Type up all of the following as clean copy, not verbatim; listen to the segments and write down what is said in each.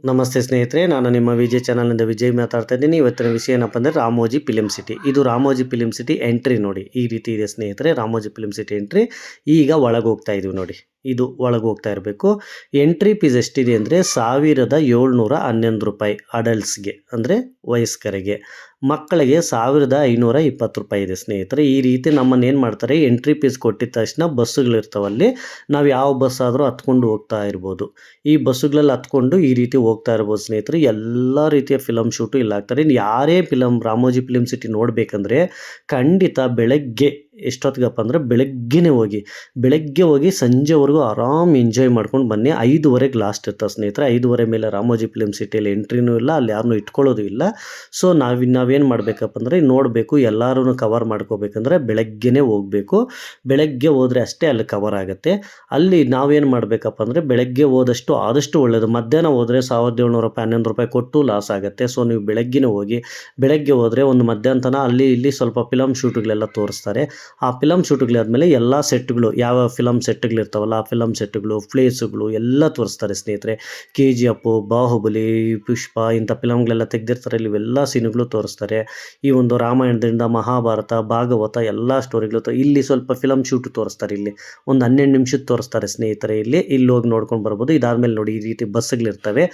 ನಮಸ್ತೆ ಸ್ನೇಹಿತರೆ, ನಾನು ನಿಮ್ಮ ವಿಜಯ್ ಚಾನಲ್ನಿಂದ ವಿಜಯ್ ಮಾತಾಡ್ತಾ ಇದ್ದೀನಿ. ಇವತ್ತಿನ ವಿಷಯ ಏನಪ್ಪ ಅಂದರೆ ರಾಮೋಜಿ ಫಿಲಿಮ್ ಸಿಟಿ. ಇದು ರಾಮೋಜಿ ಫಿಲಿಮ್ ಸಿಟಿ ಎಂಟ್ರಿ ನೋಡಿ, ಈ ರೀತಿ ಇದೆ ಸ್ನೇಹಿತರೆ. Ramoji film city entry. ಈಗ ಒಳಗೆ ಹೋಗ್ತಾ ಇದೀವಿ ನೋಡಿ, ಇದು ಒಳಗೆ ಹೋಗ್ತಾ ಇರಬೇಕು. ಎಂಟ್ರಿ ಫೀಸ್ ಎಷ್ಟಿದೆ ಅಂದರೆ ₹1711 ಅಡಲ್ಟ್ಸ್ಗೆ, ಅಂದರೆ ವಯಸ್ಕರಿಗೆ. ಮಕ್ಕಳಿಗೆ ₹1520 ಇದೆ ಸ್ನೇಹಿತರೆ. ಈ ರೀತಿ ನಮ್ಮನ್ನು ಏನು ಮಾಡ್ತಾರೆ, ಎಂಟ್ರಿ ಫೀಸ್ ಕೊಟ್ಟಿದ ತಕ್ಷಣ ಬಸ್ಸುಗಳಿರ್ತಾವಲ್ಲಿ, ನಾವು ಯಾವ ಬಸ್ ಆದರೂ ಹತ್ಕೊಂಡು ಹೋಗ್ತಾ ಇರ್ಬೋದು. ಈ ಬಸ್ಸುಗಳಲ್ಲಿ ಹತ್ಕೊಂಡು ಈ ರೀತಿ ಹೋಗ್ತಾ ಇರ್ಬೋದು ಸ್ನೇಹಿತರೆ. ಎಲ್ಲ ರೀತಿಯ ಫಿಲಮ್ ಶೂಟು ಇಲ್ಲಿ ಆಗ್ತಾರೆ. ಇನ್ನು ಯಾರೇ ರಾಮೋಜಿ ಫಿಲಿಮ್ ಸಿಟಿ ನೋಡಬೇಕಂದ್ರೆ ಖಂಡಿತ ಬೆಳಗ್ಗೆ ಎಷ್ಟೊತ್ತಿಗಪ್ಪ ಅಂದರೆ ಬೆಳಗ್ಗೆ ಹೋಗಿ ಸಂಜೆವರೆಗೂ ಆರಾಮ್ ಎಂಜಾಯ್ ಮಾಡ್ಕೊಂಡು ಬನ್ನಿ. 5:30ಗೆ ಲಾಸ್ಟ್ ಇರ್ತಾವೆ ಸ್ನೇಹಿತರೆ. 5:30 ಮೇಲೆ ರಾಮೋಜಿ ಫಿಲಿಮ್ ಸಿಟಿಯಲ್ಲಿ ಎಂಟ್ರಿನೂ ಇಲ್ಲ, ಅಲ್ಲಿ ಯಾರನ್ನೂ ಇಟ್ಕೊಳ್ಳೋದು ಇಲ್ಲ. ಸೊ ನಾವೇನು ಮಾಡಬೇಕಪ್ಪ ಅಂದರೆ ನೋಡಬೇಕು, ಎಲ್ಲರೂ ಕವರ್ ಮಾಡ್ಕೋಬೇಕಂದ್ರೆ ಬೆಳಗ್ಗೆನೇ ಹೋಗಬೇಕು. ಬೆಳಗ್ಗೆ ಹೋದರೆ ಅಷ್ಟೇ ಅಲ್ಲಿ ಕವರ್ ಆಗುತ್ತೆ. ಅಲ್ಲಿ ನಾವೇನು ಮಾಡಬೇಕಪ್ಪ ಅಂದರೆ ಬೆಳಗ್ಗೆ ಹೋದಷ್ಟು ಆದಷ್ಟು ಒಳ್ಳೆಯದು. ಮಧ್ಯಾಹ್ನ ಹೋದರೆ ₹1700 ₹1100 ಕೊಟ್ಟು ಲಾಸ್ ಆಗುತ್ತೆ. ಸೊ ನೀವು ಬೆಳಗ್ಗೆನೇ ಹೋಗಿ. ಬೆಳಗ್ಗೆ ಹೋದರೆ ಒಂದು ಮಧ್ಯಾಹ್ನ ತನಕ ಅಲ್ಲಿ ಇಲ್ಲಿ ಸ್ವಲ್ಪ ಫಿಲಮ್ ಶೂಟ್ಗಳೆಲ್ಲ ತೋರಿಸ್ತಾರೆ. ಆ ಫಿಲಮ್ ಶೂಟ್ಗಳಾದಮೇಲೆ ಎಲ್ಲ ಸೆಟ್ಗಳು, ಯಾವ ಫಿಲಮ್ ಸೆಟ್ಗಳಿರ್ತಾವಲ್ಲ ಆ ಫಿಲಮ್ ಸೆಟ್ಗಳು, ಪ್ಲೇಸುಗಳು ಎಲ್ಲ ತೋರಿಸ್ತಾರೆ ಸ್ನೇಹಿತರೆ. KGF, ಬಾಹುಬಲಿ, ಪುಷ್ಪ ಇಂಥ ಫಿಲಮ್ಗಳೆಲ್ಲ ತೆಗೆದಿರ್ತಾರೆ. ಇವೆಲ್ಲ ಸೀನುಗಳು ತೋರಿಸ್ತಾರೆ. ಈ ಒಂದು ರಾಮಾಯಣದಿಂದ ಮಹಾಭಾರತ, ಭಾಗವತ ಎಲ್ಲ ಸ್ಟೋರಿಗಳು ಇಲ್ಲಿ ಸ್ವಲ್ಪ ಫಿಲಮ್ ಶೂಟ್ ತೋರಿಸ್ತಾರೆ. ಇಲ್ಲಿ ಒಂದು 12 ನಿಮಿಷದ ತೋರಿಸ್ತಾರೆ ಸ್ನೇಹಿತರೆ. ಇಲ್ಲಿ ಹೋಗಿ ನೋಡ್ಕೊಂಡು ಬರ್ಬೋದು. ಇದಾದಮೇಲೆ ನೋಡಿ, ಈ ರೀತಿ ಬಸ್ಸುಗಳಿರ್ತವೆ.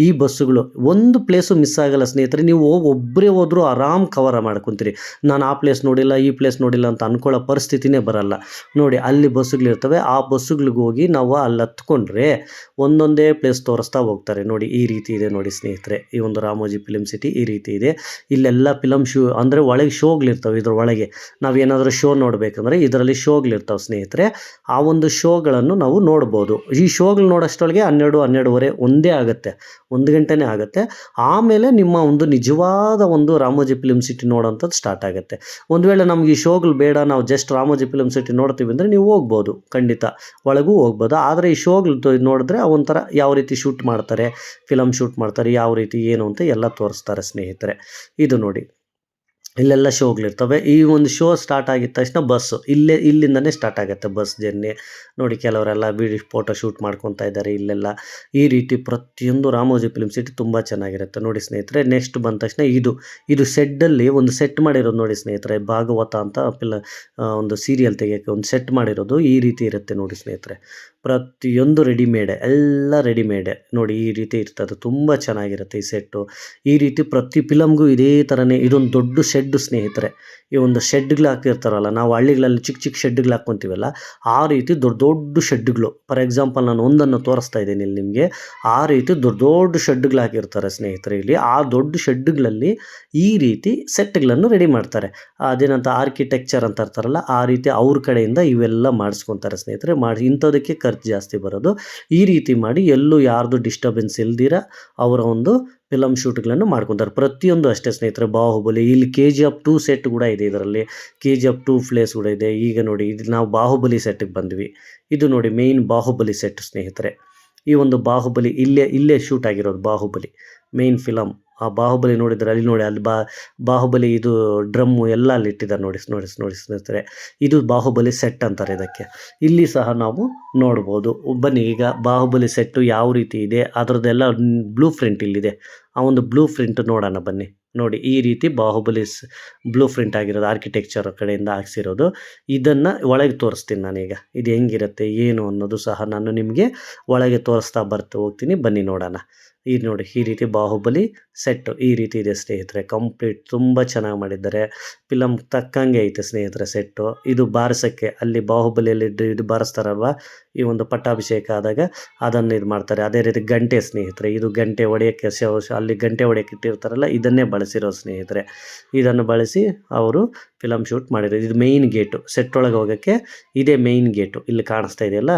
ಈ ಬಸ್ಸುಗಳು ಒಂದು ಪ್ಲೇಸು ಮಿಸ್ ಆಗಲ್ಲ ಸ್ನೇಹಿತರೆ. ನೀವು ಒಬ್ಬರೇ ಹೋದರೂ ಆರಾಮ್ ಕವರ್ ಮಾಡ್ಕೊತೀರಿ. ನಾನು ಆ ಪ್ಲೇಸ್ ನೋಡಿಲ್ಲ, ಈ ಪ್ಲೇಸ್ ನೋಡಿಲ್ಲ ಅಂತ ಅನ್ಕೊಳ್ಳೋ ಪರಿಸ್ಥಿತಿನೇ ಬರಲ್ಲ. ನೋಡಿ, ಅಲ್ಲಿ ಬಸ್ಸುಗಳಿರ್ತವೆ. ಆ ಬಸ್ಸುಗಳಿಗೆ ಹೋಗಿ ನಾವು ಅಲ್ಲಿ ಹತ್ಕೊಂಡ್ರೆ ಒಂದೊಂದೇ ಪ್ಲೇಸ್ ತೋರಿಸ್ತಾ ಹೋಗ್ತಾರೆ. ನೋಡಿ, ಈ ರೀತಿ ಇದೆ ನೋಡಿ ಸ್ನೇಹಿತರೆ. ಈ ಒಂದು ರಾಮೋಜಿ ಫಿಲಿಮ್ ಸಿಟಿ ಈ ರೀತಿ ಇದೆ. ಇಲ್ಲೆಲ್ಲ ಫಿಲಮ್ ಶೋ ಅಂದರೆ ಒಳಗೆ ಶೋಗಳಿರ್ತವೆ. ಇದ್ರ ಒಳಗೆ ನಾವೇನಾದರೂ ಶೋ ನೋಡಬೇಕಂದ್ರೆ ಇದರಲ್ಲಿ ಶೋಗಳಿರ್ತಾವೆ ಸ್ನೇಹಿತರೆ. ಆ ಒಂದು ಶೋಗಳನ್ನು ನಾವು ನೋಡ್ಬೋದು. ಈ ಶೋಗಳು ನೋಡೋಷ್ಟೊಳಗೆ 12-12:30 ಒಂದೇ ಆಗುತ್ತೆ, 1 ಗಂಟೆನೇ ಆಗುತ್ತೆ. ಆಮೇಲೆ ನಿಮ್ಮ ಒಂದು ನಿಜವಾದ ಒಂದು ರಾಮೋಜಿ ಫಿಲಿಮ್ ಸಿಟಿ ನೋಡೋಂಥದ್ದು ಸ್ಟಾರ್ಟ್ ಆಗುತ್ತೆ. ಒಂದು ವೇಳೆ ನಮ್ಗೆ ಈ ಶೋಗಳು ಬೇಡ, ನಾವು ಜಸ್ಟ್ ರಾಮೋಜಿ ಫಿಲಿಮ್ ಸಿಟಿ ನೋಡ್ತೀವಿ ಅಂದರೆ ನೀವು ಹೋಗ್ಬೋದು, ಖಂಡಿತ ಒಳಗೂ ಹೋಗ್ಬೋದು. ಆದರೆ ಈ ಶೋಗಳು ನೋಡಿದ್ರೆ ಒಂಥರ ಯಾವ ರೀತಿ ಶೂಟ್ ಮಾಡ್ತಾರೆ, ಫಿಲಮ್ ಶೂಟ್ ಮಾಡ್ತಾರೆ, ಯಾವ ರೀತಿ ಏನು ಅಂತ ಎಲ್ಲ ತೋರಿಸ್ತಾರೆ ಸ್ನೇಹಿತರೆ. ಇದು ನೋಡಿ, ಇಲ್ಲೆಲ್ಲ ಶೋಗಳಿರ್ತವೆ. ಈ ಒಂದು ಶೋ ಸ್ಟಾರ್ಟ್ ಆಗಿದ ತಕ್ಷಣ ಬಸ್ಸು ಇಲ್ಲಿಂದನೇ ಸ್ಟಾರ್ಟ್ ಆಗುತ್ತೆ ಬಸ್ ಜರ್ನಿ. ನೋಡಿ, ಕೆಲವರೆಲ್ಲ ಫೋಟೋ ಶೂಟ್ ಮಾಡ್ಕೊತಾ ಇದ್ದಾರೆ ಇಲ್ಲೆಲ್ಲ. ಈ ರೀತಿ ಪ್ರತಿಯೊಂದು ರಾಮೋಜಿ ಫಿಲಿಮ್ ಸಿಟಿ ತುಂಬ ಚೆನ್ನಾಗಿರುತ್ತೆ ನೋಡಿ ಸ್ನೇಹಿತರೆ. ನೆಕ್ಸ್ಟ್ ಬಂದ ತಕ್ಷಣ ಇದು ಸೆಡ್ಡಲ್ಲಿ ಒಂದು ಸೆಟ್ ಮಾಡಿರೋದು ನೋಡಿ ಸ್ನೇಹಿತರೆ. ಭಾಗವತ ಅಂತ ಒಂದು ಸೀರಿಯಲ್ ತೆಗಿಯೋಕ್ಕೆ ಒಂದು ಸೆಟ್ ಮಾಡಿರೋದು ಈ ರೀತಿ ಇರುತ್ತೆ ನೋಡಿ ಸ್ನೇಹಿತರೆ. ಪ್ರತಿಯೊಂದು ರೆಡಿಮೇಡೆ, ಎಲ್ಲ ರೆಡಿಮೇಡೆ ನೋಡಿ. ಈ ರೀತಿ ಇರ್ತದೆ, ತುಂಬ ಚೆನ್ನಾಗಿರುತ್ತೆ ಈ ಸೆಟ್ಟು. ಈ ರೀತಿ ಪ್ರತಿ ಫಿಲಮ್ಗೂ ಇದೇ ಥರನೇ ಇದೊಂದು ದೊಡ್ಡ ಶೆಡ್ಡು ಸ್ನೇಹಿತರೆ. ಈ ಒಂದು ಶೆಡ್ಗಳು ಹಾಕಿರ್ತಾರಲ್ಲ, ನಾವು ಹಳ್ಳಿಗಳಲ್ಲಿ ಚಿಕ್ಕ ಚಿಕ್ಕ ಶೆಡ್ಗಳು ಹಾಕ್ಕೊತೀವಲ್ಲ, ಆ ರೀತಿ ದೊಡ್ಡ ದೊಡ್ಡ ಶೆಡ್ಗಳು. ಫಾರ್ ಎಕ್ಸಾಂಪಲ್ ನಾನು ಒಂದನ್ನು ತೋರಿಸ್ತಾ ಇದ್ದೀನಿ ಇಲ್ಲಿ ನಿಮಗೆ. ಆ ರೀತಿ ದೊಡ್ಡ ದೊಡ್ಡ ಶೆಡ್ಗಳು ಹಾಕಿರ್ತಾರೆ ಸ್ನೇಹಿತರೆ ಇಲ್ಲಿ. ಆ ದೊಡ್ಡ ಶೆಡ್ಗಳಲ್ಲಿ ಈ ರೀತಿ ಸೆಟ್ಗಳನ್ನು ರೆಡಿ ಮಾಡ್ತಾರೆ. ಅದೇನಂತ ಆರ್ಕಿಟೆಕ್ಚರ್ ಅಂತ ಇರ್ತಾರಲ್ಲ, ಆ ರೀತಿ ಅವ್ರ ಕಡೆಯಿಂದ ಇವೆಲ್ಲ ಮಾಡಿಸ್ಕೊತಾರೆ ಸ್ನೇಹಿತರೆ. ಇಂಥದಕ್ಕೆ ಖರ್ಚು ಜಾಸ್ತಿ ಬರೋದು. ಈ ರೀತಿ ಮಾಡಿ ಎಲ್ಲೂ ಯಾರ್ದು ಡಿಸ್ಟರ್ಬೆನ್ಸ್ ಇಲ್ದಿರ ಅವರ ಒಂದು ಫಿಲಮ್ ಶೂಟ್ಗಳನ್ನು ಮಾಡ್ಕೊತಾರೆ. ಪ್ರತಿಯೊಂದು ಅಷ್ಟೇ ಸ್ನೇಹಿತರೆ. ಬಾಹುಬಲಿ, ಇಲ್ಲಿ KGF 2 ಸೆಟ್ ಕೂಡ ಇದೆ ಇದರಲ್ಲಿ. KGF 2 ಪ್ಲೇಸ್ ಕೂಡ ಇದೆ. ಈಗ ನೋಡಿ, ಇದು ನಾವು ಬಾಹುಬಲಿ ಸೆಟ್ಟಿಗೆ ಬಂದ್ವಿ. ಇದು ನೋಡಿ ಮೇಯ್ನ್ ಬಾಹುಬಲಿ ಸೆಟ್ ಸ್ನೇಹಿತರೆ. ಈ ಒಂದು ಬಾಹುಬಲಿ ಇಲ್ಲೇ ಶೂಟ್ ಆಗಿರೋದು. Baahubali main film. ಆ ಬಾಹುಬಲಿ ನೋಡಿದರೆ ಅಲ್ಲಿ ನೋಡಿ, ಅಲ್ಲಿ ಬಾಹುಬಲಿ ಇದು ಡ್ರಮ್ಮು ಎಲ್ಲ ಅಲ್ಲಿ ಇಟ್ಟಿದ್ದಾರೆ ನೋಡಿ ಸ್ನೇಹಿತರೆ. ಇದು ಬಾಹುಬಲಿ ಸೆಟ್ ಅಂತಾರೆ ಇದಕ್ಕೆ. ಇಲ್ಲಿ ಸಹ ನಾವು ನೋಡ್ಬೋದು. ಬನ್ನಿ, ಈಗ ಬಾಹುಬಲಿ ಸೆಟ್ಟು ಯಾವ ರೀತಿ ಇದೆ ಅದರದ್ದೆಲ್ಲ ಬ್ಲೂ ಪ್ರಿಂಟ್ ಇಲ್ಲಿದೆ. ಆ ಒಂದು ಬ್ಲೂ ಪ್ರಿಂಟ್ ನೋಡೋಣ ಬನ್ನಿ. ನೋಡಿ, ಈ ರೀತಿ ಬಾಹುಬಲಿ ಬ್ಲೂ ಪ್ರಿಂಟ್ ಆಗಿರೋದು, ಆರ್ಕಿಟೆಕ್ಚರ್ ಕಡೆಯಿಂದ ಹಾಕ್ಸಿರೋದು. ಇದನ್ನು ಒಳಗೆ ತೋರಿಸ್ತೀನಿ ನಾನೀಗ. ಇದು ಹೆಂಗಿರುತ್ತೆ ಏನು ಅನ್ನೋದು ಸಹ ನಾನು ನಿಮಗೆ ಒಳಗೆ ತೋರಿಸ್ತಾ ಹೋಗ್ತೀನಿ. ಬನ್ನಿ ನೋಡೋಣ. ಇದು ನೋಡಿ, ಈ ರೀತಿ ಬಾಹುಬಲಿ ಸೆಟ್ಟು ಈ ರೀತಿ ಇದೆ ಸ್ನೇಹಿತರೆ. ಕಂಪ್ಲೀಟ್ ತುಂಬ ಚೆನ್ನಾಗಿ ಮಾಡಿದ್ದಾರೆ. ಫಿಲಮ್ ತಕ್ಕಂಗೆ ಐತೆ ಸ್ನೇಹಿತರೆ ಸೆಟ್ಟು. ಇದು ಬಾರಿಸೋಕ್ಕೆ, ಅಲ್ಲಿ ಬಾಹುಬಲಿಯಲ್ಲಿ ಇದು ಬಾರಿಸ್ತಾರಲ್ವ, ಈ ಒಂದು ಪಟ್ಟಾಭಿಷೇಕ ಆದಾಗ ಅದನ್ನು ಇದು ಮಾಡ್ತಾರೆ. ಅದೇ ರೀತಿ ಗಂಟೆ ಸ್ನೇಹಿತರೆ. ಇದು ಗಂಟೆ ಹೊಡೆಯೋಕ್ಕೆ ಅಲ್ಲಿ ಗಂಟೆ ಹೊಡೆಯೋಕ್ಕೆ ಇಟ್ಟಿರ್ತಾರಲ್ಲ, ಇದನ್ನೇ ಬಳಸಿರೋ ಸ್ನೇಹಿತರೆ. ಇದನ್ನು ಬಳಸಿ ಅವರು ಫಿಲಮ್ ಶೂಟ್ ಮಾಡಿರೋದು. ಇದು ಮೇಯ್ನ್ ಗೇಟು, ಸೆಟ್ ಒಳಗೆ ಹೋಗೋಕ್ಕೆ ಇದೇ ಮೇಯ್ನ್ ಗೇಟು. ಇಲ್ಲಿ ಕಾಣಿಸ್ತಾ ಇದೆಯಲ್ಲ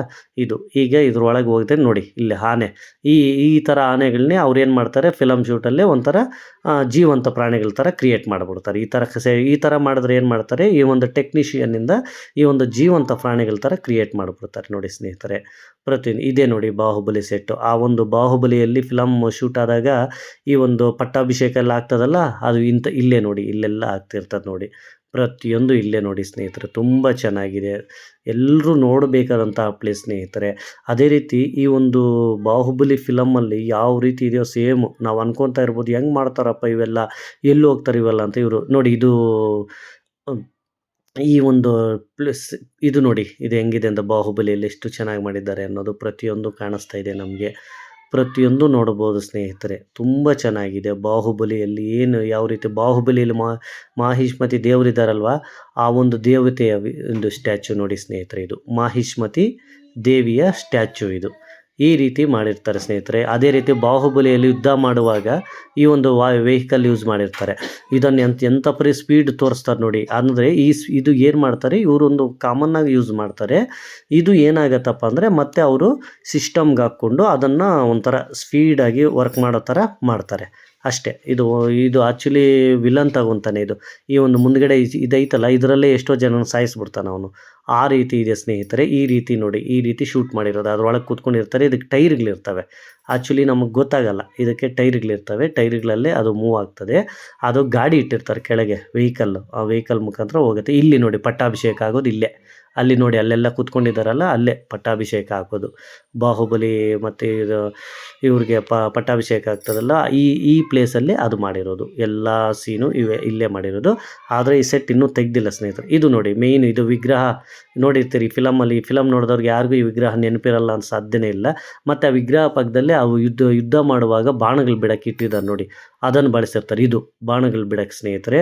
ಇದು. ಈಗ ಇದ್ರೊಳಗೆ ಹೋಗಿದೆ ನೋಡಿ, ಇಲ್ಲಿ ಆನೆ. ಈ ಥರ ಆನೆಗಳನ್ನೇ ಅವ್ರು ಏನು ಮಾಡ್ತಾರೆ, ಫಿಲಮ್ ಶೂಟಲ್ಲೇ ಒಂಥರ ಜೀವಂತ ಪ್ರಾಣಿಗಳ ಥರ ಕ್ರಿಯೇಟ್ ಮಾಡಿಬಿಡ್ತಾರೆ. ಈ ಥರ ಮಾಡಿದ್ರೆ ಏನು ಮಾಡ್ತಾರೆ, ಈ ಒಂದು ಟೆಕ್ನಿಷಿಯನ್ನಿಂದ ಈ ಒಂದು ಜೀವಂತ ಪ್ರಾಣಿಗಳ ಥರ ಕ್ರಿಯೇಟ್ ಮಾಡಿಬಿಡ್ತಾರೆ ನೋಡಿ ಸ್ನೇಹಿತರೆ. ಇದೇ ನೋಡಿ ಬಾಹುಬಲಿ ಸೆಟ್ಟು. ಆ ಒಂದು ಬಾಹುಬಲಿಯಲ್ಲಿ ಫಿಲಮ್ ಶೂಟ್ ಆದಾಗ ಈ ಒಂದು ಪಟ್ಟಾಭಿಷೇಕ ಎಲ್ಲ ಆಗ್ತದಲ್ಲ, ಅದು ಇಲ್ಲೇ ನೋಡಿ, ಇಲ್ಲೆಲ್ಲ ಆಗ್ತಿರ್ತದೆ ನೋಡಿ. ಪ್ರತಿಯೊಂದು ಇಲ್ಲೇ ನೋಡಿ ಸ್ನೇಹಿತರೆ, ತುಂಬ ಚೆನ್ನಾಗಿದೆ. ಎಲ್ಲರೂ ನೋಡಬೇಕಾದಂತಹ ಪ್ಲೇಸ್ ಸ್ನೇಹಿತರೆ. ಅದೇ ರೀತಿ ಈ ಒಂದು ಬಾಹುಬಲಿ ಫಿಲಮಲ್ಲಿ ಯಾವ ರೀತಿ ಇದೆಯೋ ಸೇಮ್ ನಾವು ಅನ್ಕೊತಾ ಇರ್ಬೋದು, ಹೆಂಗೆ ಮಾಡ್ತಾರಪ್ಪ ಇವೆಲ್ಲ, ಎಲ್ಲಿ ಹೋಗ್ತಾರೆ ಇವೆಲ್ಲ ಅಂತ. ಇವರು ನೋಡಿ, ಇದು ಈ ಒಂದು ಪ್ಲಸ್ ಇದು ನೋಡಿ, ಇದು ಹೆಂಗಿದೆ ಅಂತ ಬಾಹುಬಲಿಯಲ್ಲಿ ಎಷ್ಟು ಚೆನ್ನಾಗಿ ಮಾಡಿದ್ದಾರೆ ಅನ್ನೋದು ಪ್ರತಿಯೊಂದು ಕಾಣಿಸ್ತಾ ಇದೆ ನಮಗೆ. ಪ್ರತಿಯೊಂದು ನೋಡ್ಬೋದು ಸ್ನೇಹಿತರೆ, ತುಂಬ ಚೆನ್ನಾಗಿದೆ. ಬಾಹುಬಲಿಯಲ್ಲಿ ಏನು ಯಾವ ರೀತಿ ಬಾಹುಬಲಿಯಲ್ಲಿ ಮಾಹಿಷ್ಮತಿ ದೇವರಿದ್ದಾರಲ್ವ, ಆ ಒಂದು ದೇವತೆಯ ಒಂದು ಸ್ಟ್ಯಾಚು ನೋಡಿ ಸ್ನೇಹಿತರೆ. ಇದು ಮಾಹಿಷ್ಮತಿ ದೇವಿಯ ಸ್ಟ್ಯಾಚು ಇದು. ಈ ರೀತಿ ಮಾಡಿರ್ತಾರೆ ಸ್ನೇಹಿತರೆ. ಅದೇ ರೀತಿ ಬಾಹುಬಲಿಯಲ್ಲಿ ಯುದ್ಧ ಮಾಡುವಾಗ ಈ ಒಂದು ವೆಹಿಕಲ್ ಯೂಸ್ ಮಾಡಿರ್ತಾರೆ. ಇದನ್ನು ಎಂಥ ಪರಿ ಸ್ಪೀಡ್ ತೋರಿಸ್ತಾರೆ ನೋಡಿ. ಅಂದರೆ ಇದು ಏನು ಮಾಡ್ತಾರೆ, ಇವರೊಂದು ಕಾಮನ್ನಾಗಿ ಯೂಸ್ ಮಾಡ್ತಾರೆ. ಇದು ಏನಾಗತ್ತಪ್ಪ ಅಂದರೆ ಮತ್ತೆ ಅವರು ಸಿಸ್ಟಮ್ಗೆ ಹಾಕ್ಕೊಂಡು ಅದನ್ನು ಒಂಥರ ಸ್ಪೀಡಾಗಿ ವರ್ಕ್ ಮಾಡೋ ಥರ ಮಾಡ್ತಾರೆ ಅಷ್ಟೇ. ಇದು ಆ್ಯಕ್ಚುಲಿ ವಿಲನ್ ತಗೊಂತಾನೆ ಇದು. ಈ ಒಂದು ಮುಂದ್ಗಡೆ ಇದೈತಲ್ಲ, ಇದರಲ್ಲೇ ಎಷ್ಟೋ ಜನ ಸಾಯಿಸ್ಬಿಡ್ತಾನೆ ಅವನು. ಆ ರೀತಿ ಇದೆ ಸ್ನೇಹಿತರೆ. ಈ ರೀತಿ ನೋಡಿ, ಈ ರೀತಿ ಶೂಟ್ ಮಾಡಿರೋದು. ಅದರೊಳಗೆ ಕೂತ್ಕೊಂಡಿರ್ತಾರೆ. ಇದಕ್ಕೆ ಟೈರ್ಗಳಿರ್ತವೆ. ಆ್ಯಕ್ಚುಲಿ ನಮಗೆ ಗೊತ್ತಾಗಲ್ಲ, ಇದಕ್ಕೆ ಟೈರ್ಗಳಿರ್ತವೆ. ಟೈರ್ಗಳಲ್ಲೇ ಅದು ಮೂವ್ ಆಗ್ತದೆ. ಅದು ಗಾಡಿ ಇಟ್ಟಿರ್ತಾರೆ ಕೆಳಗೆ, ವೆಹಿಕಲ್ಲು. ಆ ವೆಹಿಕಲ್ ಮುಖಾಂತರ ಹೋಗುತ್ತೆ. ಇಲ್ಲಿ ನೋಡಿ ಪಟ್ಟಾಭಿಷೇಕ ಆಗೋದು ಇಲ್ಲೇ. ಅಲ್ಲಿ ನೋಡಿ ಅಲ್ಲೆಲ್ಲ ಕೂತ್ಕೊಂಡಿದ್ದಾರಲ್ಲ, ಅಲ್ಲೇ ಪಟ್ಟಾಭಿಷೇಕ ಹಾಕೋದು. ಬಾಹುಬಲಿ ಮತ್ತು ಇವ್ರಿಗೆ ಪಟ್ಟಾಭಿಷೇಕ ಆಗ್ತದಲ್ಲ, ಈ ಪ್ಲೇಸಲ್ಲಿ ಅದು ಮಾಡಿರೋದು. ಎಲ್ಲ ಸೀನು ಇಲ್ಲೇ ಮಾಡಿರೋದು. ಆದರೆ ಈ ಸೆಟ್ ಇನ್ನೂ ತೆಗ್ದಿಲ್ಲ ಸ್ನೇಹಿತರೆ. ಇದು ನೋಡಿ ಮೇಯ್ನ್, ಇದು ವಿಗ್ರಹ ನೋಡಿರ್ತೀರಿ ಫಿಲಮಲ್ಲಿ. ಫಿಲಮ್ ನೋಡಿದವ್ರಿಗೆ ಯಾರಿಗೂ ಈ ವಿಗ್ರಹ ನೆನಪಿರಲ್ಲ ಅಂತ ಸಾಧ್ಯನೇ ಇಲ್ಲ. ಮತ್ತು ಆ ವಿಗ್ರಹ ಪಕ್ಕದಲ್ಲೇ ಅವು ಯುದ್ಧ ಮಾಡುವಾಗ ಬಾಣಗಳು ಬಿಡಕ್ಕೆ ಇಟ್ಟಿದ್ದಾರೆ ನೋಡಿ, ಅದನ್ನು ಬಳಸಿರ್ತಾರೆ. ಇದು ಬಾಣಗಳು ಬಿಡಕ್ಕೆ ಸ್ನೇಹಿತರೆ.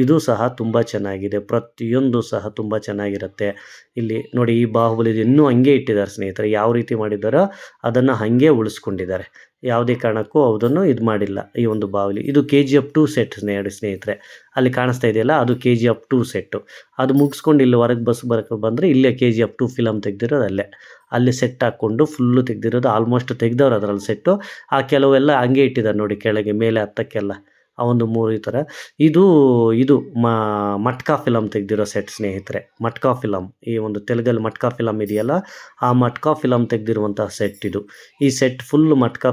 ಇದು ಸಹ ತುಂಬ ಚೆನ್ನಾಗಿದೆ. ಪ್ರತಿಯೊಂದು ಸಹ ತುಂಬ ಚೆನ್ನಾಗಿರುತ್ತೆ. ಇಲ್ಲಿ ನೋಡಿ, ಈ ಬಾಹುಬಲಿ ಇನ್ನೂ ಹಂಗೆ ಇಟ್ಟಿದ್ದಾರೆ ಸ್ನೇಹಿತರೆ. ಯಾವ ರೀತಿ ಮಾಡಿದ್ದಾರೋ ಅದನ್ನು ಹಾಗೆ ಉಳಿಸ್ಕೊಂಡಿದ್ದಾರೆ. ಯಾವುದೇ ಕಾರಣಕ್ಕೂ ಅದನ್ನು ಇದು ಮಾಡಿಲ್ಲ. ಈ ಒಂದು ಬಾಹುಬಲಿ ಇದು KGF 2 ಸೆಟ್ ಸ್ನೇಹಿತರೆ. ಅಲ್ಲಿ ಕಾಣಿಸ್ತಾ ಇದೆಯಲ್ಲ, ಅದು KGF 2 ಸೆಟ್ಟು. ಅದು ಮುಗಿಸ್ಕೊಂಡು ಇಲ್ಲಿ ಹೊರಗೆ ಬಸ್ ಬಂದರೆ ಇಲ್ಲೇ KGF 2 ಫಿಲಮ್ ತೆಗ್ದಿರೋದು ಅಲ್ಲೇ. ಅಲ್ಲಿ ಸೆಟ್ ಹಾಕ್ಕೊಂಡು ಫುಲ್ಲು ತೆಗ್ದಿರೋದು. ಆಲ್ಮೋಸ್ಟ್ ತೆಗ್ದವ್ರು ಅದರಲ್ಲಿ ಸೆಟ್ಟು. ಆ ಕೆಲವೆಲ್ಲ ಹಂಗೆ ಇಟ್ಟಿದ್ದಾರೆ ನೋಡಿ, ಕೆಳಗೆ ಮೇಲೆ ಹತ್ತಕ್ಕೆಲ್ಲ ಆ ಒಂದು 3 ಈ ಥರ. ಇದು ಮಟ್ಕಾ ಫಿಲಮ್ ತೆಗೆದಿರೋ ಸೆಟ್ ಸ್ನೇಹಿತರೆ. ಮಟ್ಕಾ ಫಿಲಮ್, ಈ ಒಂದು ತೆಲುಗಲ್ಲಿ ಮಟ್ಕಾ ಫಿಲಮ್ ಇದೆಯಲ್ಲ, ಆ ಮಟ್ಕಾ ಫಿಲಮ್ ತೆಗೆದಿರುವಂತಹ ಸೆಟ್ ಇದು. ಈ ಸೆಟ್ ಫುಲ್ ಮಟ್ಕಾ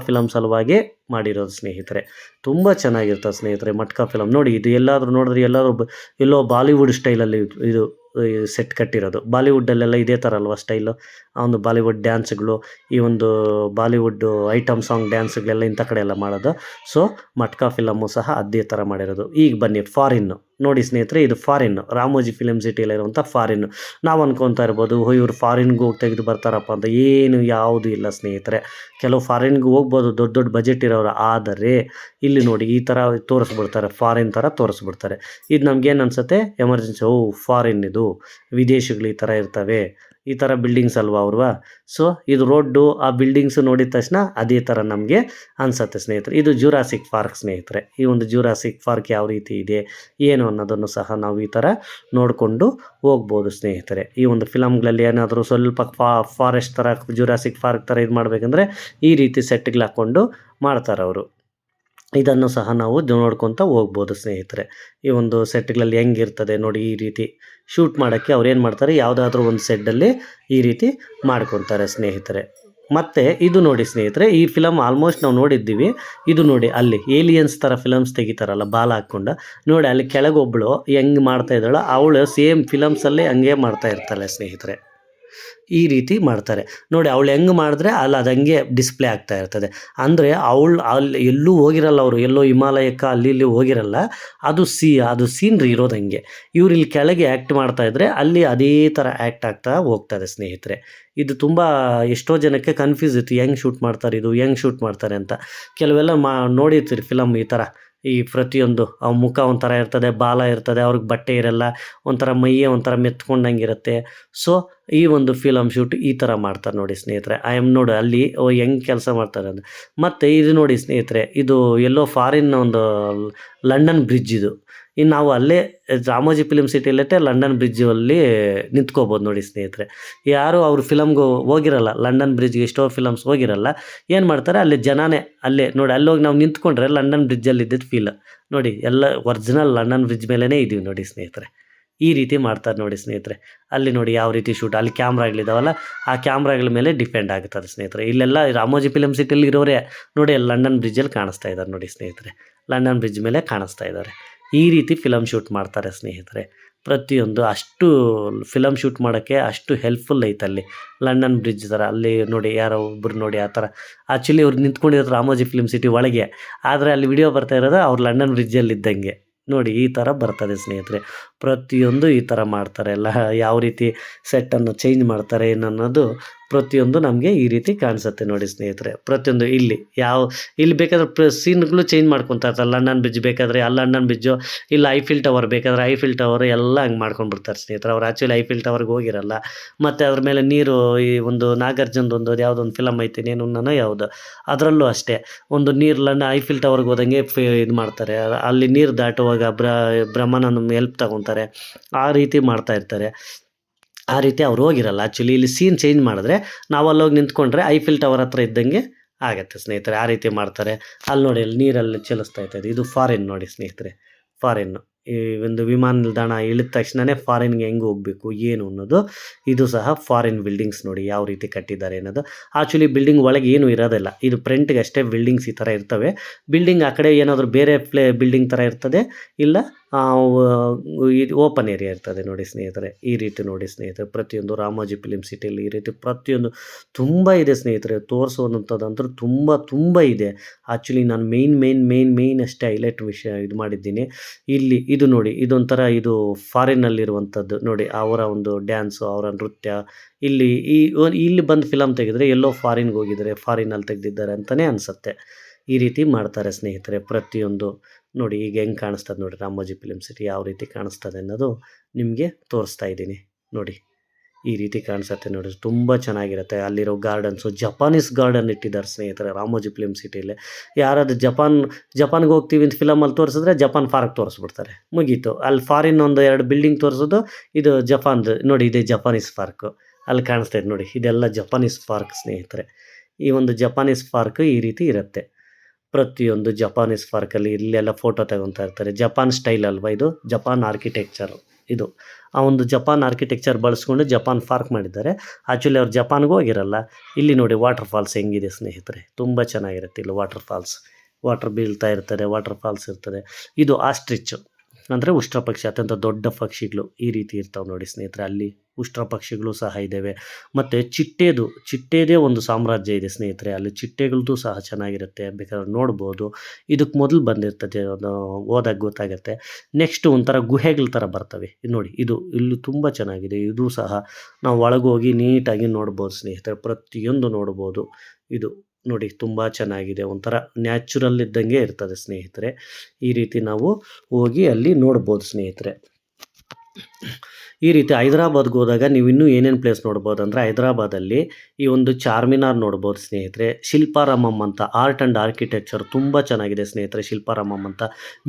ಫಿಲಮ್ ಸಲುವಾಗಿ ಮಾಡಿರೋದು ಸ್ನೇಹಿತರೆ. ತುಂಬ ಚೆನ್ನಾಗಿರ್ತದೆ ಸ್ನೇಹಿತರೆ ಮಟ್ಕಾ ಫಿಲಮ್. ನೋಡಿ, ಇದು ಎಲ್ಲಾದರೂ ನೋಡಿದ್ರೆ ಎಲ್ಲೋ ಬಾಲಿವುಡ್ ಸ್ಟೈಲಲ್ಲಿ ಇದು ಸೆಟ್ ಕಟ್ಟಿರೋದು. ಬಾಲಿವುಡ್ಡಲ್ಲೆಲ್ಲ ಇದೇ ಥರ ಅಲ್ವಾ ಸ್ಟೈಲು. ಆ ಒಂದು ಬಾಲಿವುಡ್ ಡ್ಯಾನ್ಸ್ಗಳು, ಈ ಒಂದು ಬಾಲಿವುಡ್ ಐಟಮ್ ಸಾಂಗ್ ಡ್ಯಾನ್ಸ್ಗಳೆಲ್ಲ ಇಂಥ ಕಡೆ ಎಲ್ಲ ಮಾಡೋದು. ಸೊ ಮಟ್ಕಾ ಫಿಲಮ್ಮು ಸಹ ಅದೇ ಥರ ಮಾಡಿರೋದು. ಈಗ ಬನ್ನಿ ಫಾರಿನ್ನು ನೋಡಿ ಸ್ನೇಹಿತರೆ. ಇದು ಫಾರಿನ್ನು, ರಾಮೋಜಿ ಫಿಲಮ್ ಸಿಟಿಯಲ್ಲಿರುವಂಥ ಫಾರಿನ್ನು. ನಾವು ಅನ್ಕೊತಾ ಇರ್ಬೋದು, ಇವರು ಫಾರಿನ್ಗೆ ಹೋಗಿ ತೆಗೆದು ಬರ್ತಾರಪ್ಪ ಅಂತ. ಏನು ಯಾವುದೂ ಇಲ್ಲ ಸ್ನೇಹಿತರೆ. ಕೆಲವು ಫಾರಿನ್ಗೆ ಹೋಗ್ಬೋದು ದೊಡ್ಡ ದೊಡ್ಡ ಬಜೆಟ್ ಇರೋರು. ಆದರೆ ಇಲ್ಲಿ ನೋಡಿ ಈ ಥರ ತೋರಿಸ್ಬಿಡ್ತಾರೆ, ಫಾರಿನ್ ಥರ ತೋರಿಸ್ಬಿಡ್ತಾರೆ. ಇದು ನಮ್ಗೇನು ಅನಿಸುತ್ತೆ, ಎಮರ್ಜೆನ್ಸಿ, ಫಾರಿನ್ ಇದು, ವಿದೇಶಗಳು ಈ ಥರ ಇರ್ತವೆ, ಈ ಥರ ಬಿಲ್ಡಿಂಗ್ಸ್ ಅಲ್ವಾ ಅವ್ರವಾ. ಸೊ ಇದು ರೋಡ್ಡು, ಆ ಬಿಲ್ಡಿಂಗ್ಸು ನೋಡಿದ ತಕ್ಷಣ ಅದೇ ಥರ ನಮಗೆ ಅನಿಸುತ್ತೆ ಸ್ನೇಹಿತರೆ. ಇದು ಜೂರಾಸಿಕ್ ಪಾರ್ಕ್ ಸ್ನೇಹಿತರೆ. ಈ ಒಂದು ಜೂರಾಸಿಕ್ ಪಾರ್ಕ್ ಯಾವ ರೀತಿ ಇದೆ ಏನು ಅನ್ನೋದನ್ನು ಸಹ ನಾವು ಈ ಥರ ನೋಡಿಕೊಂಡು ಹೋಗ್ಬೋದು ಸ್ನೇಹಿತರೆ. ಈ ಒಂದು ಫಿಲಮ್ಗಳಲ್ಲಿ ಏನಾದರೂ ಸ್ವಲ್ಪ ಫಾರೆಸ್ಟ್ ಥರ, ಜೂರಾಸಿಕ್ ಪಾರ್ಕ್ ಥರ ಇದು ಮಾಡಬೇಕಂದ್ರೆ ಈ ರೀತಿ ಸೆಟ್ಗಳು ಹಾಕ್ಕೊಂಡು ಮಾಡ್ತಾರೆ ಅವರು. ಇದನ್ನು ಸಹ ನಾವು ನೋಡ್ಕೊತ ಹೋಗ್ಬೋದು ಸ್ನೇಹಿತರೆ. ಈ ಒಂದು ಸೆಟ್ಗಳಲ್ಲಿ ಹೆಂಗಿರ್ತದೆ ನೋಡಿ, ಈ ರೀತಿ ಶೂಟ್ ಮಾಡೋಕ್ಕೆ ಅವ್ರು ಏನು ಮಾಡ್ತಾರೆ, ಯಾವುದಾದ್ರೂ ಒಂದು ಸೆಡ್ಡಲ್ಲಿ ಈ ರೀತಿ ಮಾಡ್ಕೊತಾರೆ ಸ್ನೇಹಿತರೆ. ಮತ್ತು ಇದು ನೋಡಿ ಸ್ನೇಹಿತರೆ, ಈ ಫಿಲಮ್ ಆಲ್ಮೋಸ್ಟ್ ನಾವು ನೋಡಿದ್ದೀವಿ. ಇದು ನೋಡಿ, ಅಲ್ಲಿ ಏಲಿಯನ್ಸ್ ಥರ ಫಿಲಮ್ಸ್ ತೆಗಿತಾರಲ್ಲ ಬಾಲ ಹಾಕ್ಕೊಂಡು, ನೋಡಿ ಅಲ್ಲಿ ಕೆಳಗೊಬ್ಬಳು ಹೆಂಗೆ ಮಾಡ್ತಾ ಇದ್ದಾಳೋ ಅವಳು ಸೇಮ್ ಫಿಲಮ್ಸಲ್ಲೇ ಹಂಗೆ ಮಾಡ್ತಾ ಇರ್ತಾಳೆ ಸ್ನೇಹಿತರೆ. ಈ ರೀತಿ ಮಾಡ್ತಾರೆ ನೋಡಿ. ಅವಳು ಹೆಂಗೆ ಮಾಡಿದ್ರೆ ಅದು ಹಂಗೆ ಡಿಸ್ಪ್ಲೇ ಆಗ್ತಾ ಇರ್ತದೆ. ಅಂದರೆ ಅಲ್ಲಿ ಎಲ್ಲೂ ಹೋಗಿರಲ್ಲ ಅವರು, ಎಲ್ಲೋ ಹಿಮಾಲಯಕ್ಕೆ ಅಲ್ಲಿ ಇಲ್ಲಿ ಹೋಗಿರಲ್ಲ. ಅದು ಸೀನ್ರಿ ಇರೋದು ಹಂಗೆ. ಇವ್ರು ಇಲ್ಲಿ ಕೆಳಗೆ ಆ್ಯಕ್ಟ್ ಮಾಡ್ತಾಯಿದ್ರೆ ಅಲ್ಲಿ ಅದೇ ಥರ ಆ್ಯಕ್ಟ್ ಆಗ್ತಾ ಹೋಗ್ತದೆ ಸ್ನೇಹಿತರೆ. ಇದು ತುಂಬ ಎಷ್ಟೋ ಜನಕ್ಕೆ ಕನ್ಫ್ಯೂಸ್ ಇತ್ತು, ಹೆಂಗೆ ಶೂಟ್ ಮಾಡ್ತಾರೆ ಅಂತ. ಕೆಲವೆಲ್ಲ ನೋಡಿರ್ತೀರಿ ಫಿಲಮ್ ಈ ಥರ. ಈ ಪ್ರತಿಯೊಂದು ಮುಖ ಒಂಥರ ಇರ್ತದೆ, ಬಾಲ ಇರ್ತದೆ, ಅವ್ರಿಗೆ ಬಟ್ಟೆ ಇರಲ್ಲ, ಒಂಥರ ಮೈಯೇ ಒಂಥರ ಮೆತ್ಕೊಂಡಂಗಿರುತ್ತೆ. ಸೊ ಈ ಒಂದು ಫಿಲಮ್ ಶೂಟ್ ಈ ಥರ ಮಾಡ್ತಾರೆ ನೋಡಿ ಸ್ನೇಹಿತರೆ. ನೋಡಿ ಅಲ್ಲಿ ಹೆಂಗೆ ಕೆಲಸ ಮಾಡ್ತಾರೆ ಅಂತ. ಮತ್ತು ಇದು ನೋಡಿ ಸ್ನೇಹಿತರೆ, ಇದು ಎಲ್ಲೋ ಫಾರಿನ್ ಒಂದು ಲಂಡನ್ ಬ್ರಿಡ್ಜ್ ಇದು. ಇನ್ನು ನಾವು ಅಲ್ಲೇ ರಾಮೋಜಿ ಫಿಲ್ಮ್ ಸಿಟಿಯಲ್ಲೇ ಲಂಡನ್ ಬ್ರಿಡ್ಜಲ್ಲಿ ನಿಂತ್ಕೋಬೋದು ನೋಡಿ ಸ್ನೇಹಿತರೆ. ಯಾರು ಅವ್ರು ಫಿಲಮ್ಗೆ ಹೋಗಿರಲ್ಲ, ಲಂಡನ್ ಬ್ರಿಡ್ಜ್ಗೆ ಎಷ್ಟೋ ಫಿಲಮ್ಸ್ ಹೋಗಿರಲ್ಲ, ಏನು ಮಾಡ್ತಾರೆ ಅಲ್ಲಿ ಜನನೇ ಅಲ್ಲೇ ನೋಡಿ, ಅಲ್ಲೋಗಿ ನಾವು ನಿಂತ್ಕೊಂಡ್ರೆ ಲಂಡನ್ ಬ್ರಿಡ್ಜಲ್ಲಿ ಇದ್ದಿದ್ದು ಫೀಲ್ ನೋಡಿ. ಎಲ್ಲ ಒರಿಜಿನಲ್ ಲಂಡನ್ ಬ್ರಿಡ್ಜ್ ಮೇಲೇ ಇದ್ದೀವಿ ನೋಡಿ ಸ್ನೇಹಿತರೆ. ಈ ರೀತಿ ಮಾಡ್ತಾರೆ ನೋಡಿ ಸ್ನೇಹಿತರೆ. ಅಲ್ಲಿ ನೋಡಿ ಯಾವ ರೀತಿ ಶೂಟ್, ಅಲ್ಲಿ ಕ್ಯಾಮ್ರಾಗಳಿದಾವಲ್ಲ, ಆ ಕ್ಯಾಮ್ರಾಗಳ ಮೇಲೆ ಡಿಪೆಂಡ್ ಆಗುತ್ತದೆ ಸ್ನೇಹಿತರೆ. ಇಲ್ಲೆಲ್ಲ ರಾಮೋಜಿ ಫಿಲಮ್ ಸಿಟಿಯಲ್ಲಿ ಇರೋರೇ ನೋಡಿ, ಅಲ್ಲಿ ಲಂಡನ್ ಬ್ರಿಡ್ಜಲ್ಲಿ ಕಾಣಿಸ್ತಾ ಇದ್ದಾರೆ ನೋಡಿ ಸ್ನೇಹಿತರೆ. ಲಂಡನ್ ಬ್ರಿಡ್ಜ್ ಮೇಲೆ ಕಾಣಿಸ್ತಾ ಇದ್ದಾರೆ. ಈ ರೀತಿ ಫಿಲಮ್ ಶೂಟ್ ಮಾಡ್ತಾರೆ ಸ್ನೇಹಿತರೆ. ಪ್ರತಿಯೊಂದು ಅಷ್ಟು ಫಿಲಮ್ ಶೂಟ್ ಮಾಡೋಕ್ಕೆ ಅಷ್ಟು ಹೆಲ್ಪ್‌ಫುಲ್ ಐತೆ ಅಲ್ಲಿ. ಲಂಡನ್ ಬ್ರಿಡ್ಜ್ ಥರ ಅಲ್ಲಿ ನೋಡಿ ಯಾರೋ ಒಬ್ಬರು ನೋಡಿ ಆ ಥರ. ಆ್ಯಕ್ಚುಲಿ ಅವ್ರು ನಿಂತ್ಕೊಂಡಿರೋದು ರಾಮೋಜಿ ಫಿಲ್ಮ್ ಸಿಟಿ ಒಳಗೆ. ಆದರೆ ಅಲ್ಲಿ ವಿಡಿಯೋ ಬರ್ತಾ ಇರೋದು ಅವ್ರು ಲಂಡನ್ ಬ್ರಿಡ್ಜಲ್ಲಿ ಇದ್ದಂಗೆ. ನೋಡಿ ಈ ಥರ ಬರ್ತದೆ ಸ್ನೇಹಿತರೆ. ಪ್ರತಿಯೊಂದು ಈ ಥರ ಮಾಡ್ತಾರೆ. ಯಾವ ರೀತಿ ಸೆಟ್ಟನ್ನು ಚೇಂಜ್ ಮಾಡ್ತಾರೆ ಏನನ್ನೋದು ಪ್ರತಿಯೊಂದು ನಮಗೆ ಈ ರೀತಿ ಕಾಣಿಸುತ್ತೆ ನೋಡಿ ಸ್ನೇಹಿತರೆ. ಪ್ರತಿಯೊಂದು ಇಲ್ಲಿ ಬೇಕಾದ್ರೆ ಸೀನ್ಗಳು ಚೇಂಜ್ ಮಾಡ್ಕೊತಾ ಇರ್ತಾರೆ. ಲಂಡನ್ ಬ್ರಿಡ್ಜ್ ಬೇಕಾದರೆ ಅಲ್ಲಿ ಲಂಡನ್ ಬ್ರಿಡ್ಜು, ಇಲ್ಲ ಐಫಿಲ್ ಟವರ್ ಬೇಕಾದ್ರೆ ಐಫಿಲ್ ಟವರ್ ಎಲ್ಲ ಹಂಗೆ ಮಾಡ್ಕೊಂಡ್ಬಿಡ್ತಾರೆ ಸ್ನೇಹಿತರೆ. ಅವ್ರು ಆ್ಯಕ್ಚುಲಿ ಐಫಿಲ್ ಟವರ್ಗೆ ಹೋಗಿರಲ್ಲ. ಮತ್ತು ಅದ್ರ ಮೇಲೆ ನೀರು ಈ ಒಂದು ನಾಗಾರ್ಜುನದೊಂದು ಯಾವುದೋ ಒಂದು ಫಿಲಮ್ ಐತೆ ನೇನುಣ್ಣನೋ ಯಾವುದು, ಅದರಲ್ಲೂ ಅಷ್ಟೇ ಒಂದು ನೀರು ಐಫಿಲ್ ಟವರ್ಗೆ ಹೋದಂಗೆ ಇದು ಮಾಡ್ತಾರೆ. ಅಲ್ಲಿ ನೀರು ದಾಟುವಾಗ ಬ್ರಹ್ಮನ ಹೆಲ್ಪ್ ತಗೊತಾರೆ. ಆ ರೀತಿ ಮಾಡ್ತಾ ಇರ್ತಾರೆ. ಆ ರೀತಿ ಅವ್ರು ಹೋಗಿರಲ್ಲ. ಆ್ಯಕ್ಚುಲಿ ಇಲ್ಲಿ ಸೀನ್ ಚೇಂಜ್ ಮಾಡಿದ್ರೆ ನಾವು ಅಲ್ಲೋಗಿ ನಿಂತ್ಕೊಂಡ್ರೆ ಐಫಿಲ್ ಟವರ್ ಹತ್ರ ಇದ್ದಂಗೆ ಆಗತ್ತೆ ಸ್ನೇಹಿತರೆ. ಆ ರೀತಿ ಮಾಡ್ತಾರೆ. ಅಲ್ಲಿ ನೋಡಿ ಅಲ್ಲಿ ನೀರಲ್ಲಿ ಚಲಿಸ್ತಾ ಇರ್ತದೆ. ಇದು ಫಾರಿನ್ ನೋಡಿ ಸ್ನೇಹಿತರೆ. ಫಾರಿನ್ನು ಈ ಒಂದು ವಿಮಾನ ನಿಲ್ದಾಣ ಇಳಿದ ತಕ್ಷಣವೇ ಫಾರಿನ್ಗೆ ಹೆಂಗೆ ಹೋಗಬೇಕು ಏನು ಅನ್ನೋದು. ಇದು ಸಹ ಫಾರಿನ್ ಬಿಲ್ಡಿಂಗ್ಸ್ ನೋಡಿ ಯಾವ ರೀತಿ ಕಟ್ಟಿದ್ದಾರೆ ಅನ್ನೋದು. ಆ್ಯಕ್ಚುಲಿ ಬಿಲ್ಡಿಂಗ್ ಒಳಗೆ ಏನೂ ಇರೋದಿಲ್ಲ. ಇದು ಫ್ರಂಟ್ಗೆ ಅಷ್ಟೇ ಬಿಲ್ಡಿಂಗ್ಸ್ ಈ ಥರ ಇರ್ತವೆ. ಬಿಲ್ಡಿಂಗ್ ಆ ಕಡೆ ಏನಾದರೂ ಬೇರೆ ಬಿಲ್ಡಿಂಗ್ ಥರ ಇರ್ತದೆ, ಇಲ್ಲ ಇದು ಓಪನ್ ಏರಿಯಾ ಇರ್ತದೆ ನೋಡಿ ಸ್ನೇಹಿತರೆ. ಈ ರೀತಿ ನೋಡಿ ಸ್ನೇಹಿತರೆ ಪ್ರತಿಯೊಂದು ರಾಮೋಜಿ ಫಿಲ್ಮ್ ಸಿಟಿಯಲ್ಲಿ ಈ ರೀತಿ ಪ್ರತಿಯೊಂದು ತುಂಬ ಇದೆ ಸ್ನೇಹಿತರೆ. ತೋರಿಸುವಂಥದ್ದಂತೂ ತುಂಬ ಇದೆ. ಆ್ಯಕ್ಚುಲಿ ನಾನು ಮೇಯ್ನ್ ಅಷ್ಟೇ ಹೈಲೈಟ್ ವಿಷಯ ಇದು ಮಾಡಿದ್ದೀನಿ. ಇದು ನೋಡಿ ಇದೊಂಥರ ಇದು ಫಾರಿನ್ನಲ್ಲಿರುವಂಥದ್ದು ನೋಡಿ. ಅವರ ಒಂದು ಡ್ಯಾನ್ಸು, ಅವರ ನೃತ್ಯ ಇಲ್ಲಿ ಬಂದು ಫಿಲಮ್ ತೆಗೆದ್ರೆ ಎಲ್ಲೋ ಫಾರಿನ್ಗೆ ಹೋಗಿದ್ದಾರೆ, ಫಾರಿನಲ್ಲಿ ತೆಗೆದಿದ್ದಾರೆ ಅಂತಲೇ ಅನಿಸುತ್ತೆ. ಈ ರೀತಿ ಮಾಡ್ತಾರೆ ಸ್ನೇಹಿತರೆ ಪ್ರತಿಯೊಂದು. ನೋಡಿ ಈಗ ಹೆಂಗೆ ಕಾಣಿಸ್ತದೆ ನೋಡಿ ರಾಮೋಜಿ ಫಿಲ್ಮ್ ಸಿಟಿ ಯಾವ ರೀತಿ ಕಾಣಿಸ್ತದೆ ಅನ್ನೋದು ನಿಮಗೆ ತೋರಿಸ್ತಾ ಇದ್ದೀನಿ ನೋಡಿ. ಈ ರೀತಿ ಕಾಣಿಸುತ್ತೆ ನೋಡಿ. ತುಂಬ ಚೆನ್ನಾಗಿರುತ್ತೆ. ಅಲ್ಲಿರೋ ಗಾರ್ಡನ್ಸು, ಜಪಾನೀಸ್ ಗಾರ್ಡನ್ ಇಟ್ಟಿದ್ದಾರೆ ಸ್ನೇಹಿತರೆ ರಾಮೋಜಿ ಫಿಲ್ಮ್ ಸಿಟಿಯಲ್ಲಿ. ಯಾರಾದರೂ ಜಪಾನ್ಗೆ ಹೋಗ್ತೀವಿ ಅಂತ ಫಿಲಮಲ್ಲಿ ತೋರಿಸಿದ್ರೆ ಜಪಾನ್ ಪಾರ್ಕ್ ತೋರಿಸ್ಬಿಡ್ತಾರೆ, ಮುಗೀತು. ಅಲ್ಲಿ ಫಾರಿನ್ ಒಂದು 2 ಬಿಲ್ಡಿಂಗ್ ತೋರಿಸೋದು, ಇದು ಜಪಾನ್ದು ನೋಡಿ, ಇದೇ ಜಪಾನೀಸ್ ಪಾರ್ಕು ಅಲ್ಲಿ ಕಾಣಿಸ್ತಾ ಇದೆ ನೋಡಿ. ಇದೆಲ್ಲ ಜಪಾನೀಸ್ ಪಾರ್ಕ್ ಸ್ನೇಹಿತರೆ. ಈ ಒಂದು ಜಪಾನೀಸ್ ಪಾರ್ಕ್ ಈ ರೀತಿ ಇರುತ್ತೆ. ಪ್ರತಿಯೊಂದು ಜಪಾನೀಸ್ ಪಾರ್ಕಲ್ಲಿ ಇಲ್ಲೆಲ್ಲ ಫೋಟೋ ತಗೊತಾ ಇರ್ತಾರೆ. ಜಪಾನ್ ಸ್ಟೈಲ್ ಅಲ್ವಾ ಇದು, ಜಪಾನ್ ಆರ್ಕಿಟೆಕ್ಚರು ಇದು. ಆ ಒಂದು ಜಪಾನ್ ಆರ್ಕಿಟೆಕ್ಚರ್ ಬಳಸ್ಕೊಂಡು ಜಪಾನ್ ಪಾರ್ಕ್ ಮಾಡಿದ್ದಾರೆ. ಆ್ಯಕ್ಚುಲಿ ಅವ್ರು ಜಪಾನ್ಗೆ ಹೋಗಿರಲ್ಲ. ಇಲ್ಲಿ ನೋಡಿ ವಾಟರ್ ಫಾಲ್ಸ್ ಹೆಂಗಿದೆ ಸ್ನೇಹಿತರೆ. ತುಂಬ ಚೆನ್ನಾಗಿರುತ್ತೆ ಇಲ್ಲಿ ವಾಟರ್ ಫಾಲ್ಸ್. ವಾಟರ್ ಬೀಳ್ತಾ ಇರ್ತದೆ, ವಾಟರ್ ಫಾಲ್ಸ್ ಇರ್ತದೆ. ಇದು ಆಸ್ಟ್ರಿಚ್ಚು ಅಂದರೆ ಉಷ್ಟ್ರ ಪಕ್ಷಿ, ಅತ್ಯಂತ ದೊಡ್ಡ ಪಕ್ಷಿಗಳು ಈ ರೀತಿ ಇರ್ತಾವೆ ನೋಡಿ ಸ್ನೇಹಿತರೆ. ಅಲ್ಲಿ ಉಷ್ಟ್ರ ಪಕ್ಷಿಗಳು ಸಹ ಇದ್ದಾವೆ. ಮತ್ತು ಚಿಟ್ಟೆದೇ ಒಂದು ಸಾಮ್ರಾಜ್ಯ ಇದೆ ಸ್ನೇಹಿತರೆ. ಅಲ್ಲಿ ಚಿಟ್ಟೆಗಳದ್ದು ಸಹ ಚೆನ್ನಾಗಿರುತ್ತೆ, ಬೇಕಾದ್ರೆ ನೋಡ್ಬೋದು. ಇದಕ್ಕೆ ಮೊದಲು ಬಂದಿರ್ತದೆ, ಅದು ಹೋದಾಗ ಗೊತ್ತಾಗುತ್ತೆ. ನೆಕ್ಸ್ಟ್ ಒಂಥರ ಗುಹೆಗಳ ಥರ ಬರ್ತವೆ ನೋಡಿ. ಇಲ್ಲಿ ತುಂಬ ಚೆನ್ನಾಗಿದೆ. ಇದು ಸಹ ನಾವು ಒಳಗೋಗಿ ನೀಟಾಗಿ ನೋಡ್ಬೋದು ಸ್ನೇಹಿತರೆ. ಪ್ರತಿಯೊಂದು ನೋಡ್ಬೋದು. ಇದು ನೋಡಿ ತುಂಬ ಚೆನ್ನಾಗಿದೆ. ಒಂಥರ ನ್ಯಾಚುರಲ್ ಇದ್ದಂಗೆ ಇರ್ತದೆ ಸ್ನೇಹಿತರೆ. ಈ ರೀತಿ ನಾವು ಹೋಗಿ ಅಲ್ಲಿ ನೋಡ್ಬೋದು ಸ್ನೇಹಿತರೆ. ಈ ರೀತಿ ಹೈದರಾಬಾದ್ಗೆ ಹೋದಾಗ ನೀವು ಇನ್ನೂ ಏನೇನು ಪ್ಲೇಸ್ ನೋಡ್ಬೋದು ಅಂದರೆ, ಹೈದರಾಬಾದಲ್ಲಿ ಈ ಒಂದು ಚಾರ್ಮಿನಾರ್ ನೋಡ್ಬೋದು ಸ್ನೇಹಿತರೆ. ಶಿಲ್ಪಾರಾಮಮ್ ಅಂತ ಆರ್ಟ್ ಆ್ಯಂಡ್ ಆರ್ಕಿಟೆಕ್ಚರ್ ತುಂಬ ಚೆನ್ನಾಗಿದೆ ಸ್ನೇಹಿತರೆ. ಶಿಲ್ಪಾರಾಮಮ್ ಅಂತ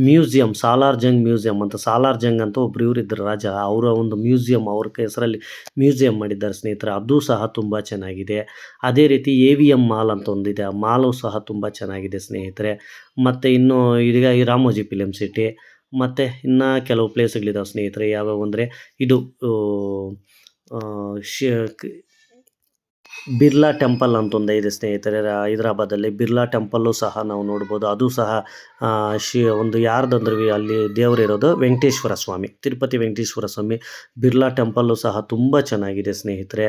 ಮ್ಯೂಸಿಯಂ, ಸಾಲಾರ್ ಜಂಗ್ ಮ್ಯೂಸಿಯಂ ಅಂತ. ಸಾಲಾರ್ ಜಂಗ್ ಅಂತ ಒಬ್ಬರು ಇವರಿದ್ದರು ರಾಜ, ಅವರ ಒಂದು ಮ್ಯೂಸಿಯಂ, ಅವ್ರ ಹೆಸರಲ್ಲಿ ಮ್ಯೂಸಿಯಂ ಮಾಡಿದ್ದಾರೆ ಸ್ನೇಹಿತರೆ. ಅದು ಸಹ ತುಂಬ ಚೆನ್ನಾಗಿದೆ. ಅದೇ ರೀತಿ AVM ಮಾಲ್ ಅಂತ ಒಂದಿದೆ, ಆ ಮಾಲು ಸಹ ತುಂಬ ಚೆನ್ನಾಗಿದೆ ಸ್ನೇಹಿತರೆ. ಮತ್ತು ಇನ್ನು ಈಗ ಈ ರಾಮೋಜಿ ಫಿಲ್ಮ್ ಸಿಟಿ, ಮತ್ತು ಇನ್ನು ಕೆಲವು ಪ್ಲೇಸ್ಗಳಿದಾವೆ ಸ್ನೇಹಿತರೆ. ಯಾವ್ಯಾವು ಅಂದರೆ ಇದು ಬಿರ್ಲಾ ಟೆಂಪಲ್ ಅಂತ ಒಂದು ಇದೆ ಸ್ನೇಹಿತರೆ. ಹೈದರಾಬಾದಲ್ಲಿ ಬಿರ್ಲಾ ಟೆಂಪಲ್ಲು ಸಹ ನಾವು ನೋಡ್ಬೋದು. ಅದು ಸಹ ಒಂದು ಯಾರ್ದಂದ್ರೆ ಅಲ್ಲಿ ದೇವರಿರೋದು ವೆಂಕಟೇಶ್ವರ ಸ್ವಾಮಿ, ತಿರುಪತಿ ವೆಂಕಟೇಶ್ವರ ಸ್ವಾಮಿ. ಬಿರ್ಲಾ ಟೆಂಪಲ್ಲು ಸಹ ತುಂಬ ಚೆನ್ನಾಗಿದೆ ಸ್ನೇಹಿತರೆ.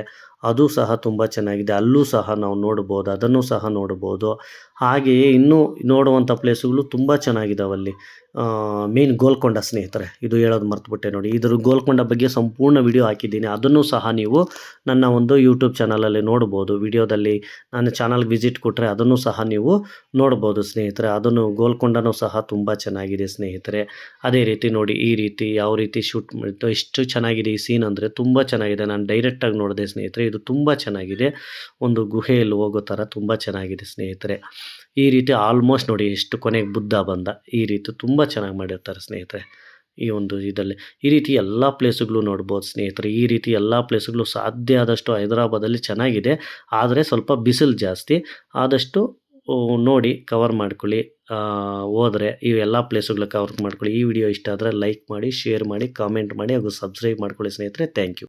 ಅದು ಸಹ ತುಂಬ ಚೆನ್ನಾಗಿದೆ. ಅಲ್ಲೂ ಸಹ ನಾವು ನೋಡ್ಬೋದು, ಅದನ್ನು ಸಹ ನೋಡ್ಬೋದು. ಹಾಗೆಯೇ ಇನ್ನೂ ನೋಡುವಂಥ ಪ್ಲೇಸುಗಳು ತುಂಬ ಚೆನ್ನಾಗಿದ್ದಾವಲ್ಲಿ. ಮೇನ್ ಗೋಲ್ಕೊಂಡ ಸ್ನೇಹಿತರೆ, ಇದು ಹೇಳೋದು ಮರ್ತುಬಿಟ್ಟೆ ನೋಡಿ. ಇದ್ರ ಗೋಲ್ಕೊಂಡ ಬಗ್ಗೆ ಸಂಪೂರ್ಣ ವಿಡಿಯೋ ಹಾಕಿದ್ದೀನಿ. ಅದನ್ನು ಸಹ ನೀವು ನನ್ನ ಒಂದು ಯೂಟ್ಯೂಬ್ ಚಾನಲಲ್ಲಿ ನೋಡ್ಬೋದು. ವಿಡಿಯೋದಲ್ಲಿ ನನ್ನ ಚಾನಲ್ಗೆ ವಿಸಿಟ್ ಕೊಟ್ಟರೆ ಅದನ್ನು ಸಹ ನೀವು ನೋಡ್ಬೋದು ಸ್ನೇಹಿತರೆ. ಅದನ್ನು ಗೋಲ್ಕೊಂಡನೂ ಸಹ ತುಂಬ ಚೆನ್ನಾಗಿದೆ ಸ್ನೇಹಿತರೆ. ಅದೇ ರೀತಿ ನೋಡಿ, ಈ ರೀತಿ ಯಾವ ರೀತಿ ಶೂಟ್ ಮಾಡಿತ್ತು, ಎಷ್ಟು ಚೆನ್ನಾಗಿದೆ ಈ ಸೀನ್ ಅಂದರೆ ತುಂಬ ಚೆನ್ನಾಗಿದೆ. ನಾನು ಡೈರೆಕ್ಟಾಗಿ ನೋಡಿದೆ ಸ್ನೇಹಿತರೆ. ಇದು ತುಂಬ ಚೆನ್ನಾಗಿದೆ. ಒಂದು ಗುಹೆಯಲ್ಲಿ ಹೋಗೋ ಥರ ತುಂಬ ಚೆನ್ನಾಗಿದೆ ಸ್ನೇಹಿತರೆ. ಈ ರೀತಿ ಆಲ್ಮೋಸ್ಟ್ ನೋಡಿ ಎಷ್ಟು ಕೊನೆಗೆ ಬುದ್ಧ ಬಂದ, ಈ ರೀತಿ ತುಂಬ ಚೆನ್ನಾಗಿ ಮಾಡಿರ್ತಾರೆ ಸ್ನೇಹಿತರೆ. ಈ ಒಂದು ಇದರಲ್ಲಿ ಈ ರೀತಿ ಎಲ್ಲ ಪ್ಲೇಸುಗಳು ನೋಡ್ಬೋದು ಸ್ನೇಹಿತರೆ. ಈ ರೀತಿ ಎಲ್ಲ ಪ್ಲೇಸುಗಳು ಸಾಧ್ಯ ಆದಷ್ಟು ಹೈದರಾಬಾದಲ್ಲಿ ಚೆನ್ನಾಗಿದೆ. ಆದರೆ ಸ್ವಲ್ಪ ಬಿಸಿಲು ಜಾಸ್ತಿ. ಆದಷ್ಟು ನೋಡಿ ಕವರ್ ಮಾಡ್ಕೊಳ್ಳಿ. ಹೋದರೆ ಈ ಎಲ್ಲ ಪ್ಲೇಸುಗಳು ಕವರ್ ಮಾಡ್ಕೊಳ್ಳಿ. ಈ ವಿಡಿಯೋ ಇಷ್ಟ ಆದರೆ ಲೈಕ್ ಮಾಡಿ, ಶೇರ್ ಮಾಡಿ, ಕಾಮೆಂಟ್ ಮಾಡಿ ಹಾಗೂ ಸಬ್ಸ್ಕ್ರೈಬ್ ಮಾಡ್ಕೊಳ್ಳಿ ಸ್ನೇಹಿತರೆ. Thank you.